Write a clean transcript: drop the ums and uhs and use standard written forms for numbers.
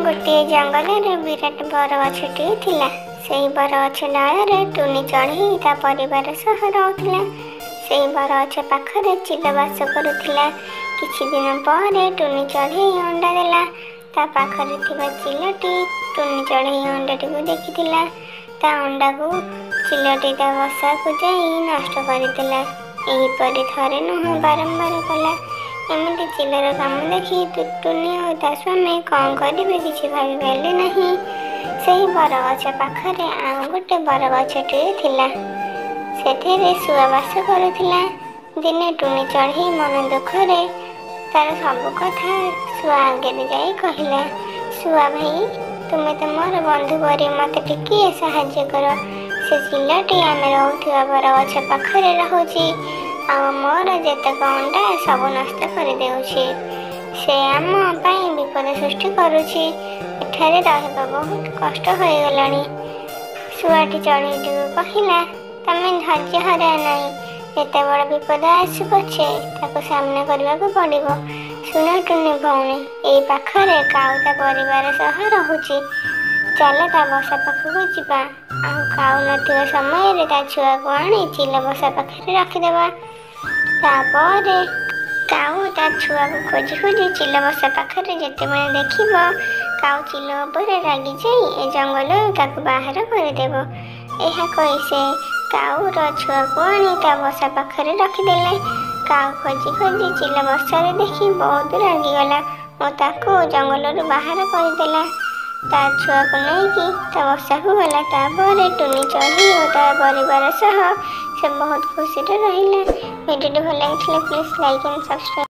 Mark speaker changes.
Speaker 1: गोटे जंगल रे विराट बरगछटे थिला। सेही बरगछ डाल टुनी चढ़ी ता परिवार सह रहउथिला। सेही बरगछ पाखरे चिल बास करुथिला। किछि दिन पर टुनी चढ़ई अंडा देला। ता पाखरे थिबा चिलटी टुनी चढ़ई अंडाटी को देखिथिला। ता अंडा को चिलटी ता बसा को जाई नष्ट करिथिला। एही परि थरे नुह बारंबार कला। एमती चिलर काम देखी टुनी और ता स्वामी कौन करेंगे किसी भाई पारे नहीं। सही बरगछ पाखरे आउ गोटे बरगछटे थिला। सेठेरे शुआ बास करुथिला। दिने टुनी चढ़ी मन दुखरे तार सब कथा शुआ आगे जाई कहला, शुआ भाई तुम्हें तो मोर बंधु परी मत टिके साहाଯ୍य कर। से चिलटी आमे रहउथिबा बरगछ पाखरे रहउची आ मोर जेतक अंडा सब नष्ट कर देउछि। से आम पाई विपद सृष्टि करुछि। एठारे रहबा बहुत कष्ट हो गलानी। शुआटी चढ़ईटी कहला, तमे धैर्य हरा नहीं। एते बड़ विपद आसु पछे ताको सामना करबा को पड़िबो। सुन टुनी भौणी एई पाखरे काउ ता परिवार सह रहउछि। चल ता बसा पाखକୁ ଯିବା। ଆଉ କାଉ ନଥିବା ସମୟରେ ତା ଛୁଆକୁ ଆଣି ଚିଲ ବସା ପାଖରେ ରଖିଦେବା। तापरे काऊ ता छुआ को खोजी खोजी चिल बसा पाखरे जेतेबेले देखिबो काऊ चिल उपरे रागी जाई ए जंगल ताको बाहर करदेबो। एहा कहि से काऊ रो छुआ को आनी ता बसा पाखरे रखिदेले। काऊ खोजी खोजी चिल बसारे देखि बहुत रागी गला और ताको जंगल रु बाहर करदेला। ता छुआ को नहीं ता बसा को गला। तापरे टुनी चढ़ी और ता परिवार सह से बहुत खुशी रहिला। वीडियो भल लगे प्लीज लाइक एंड सब्सक्राइब।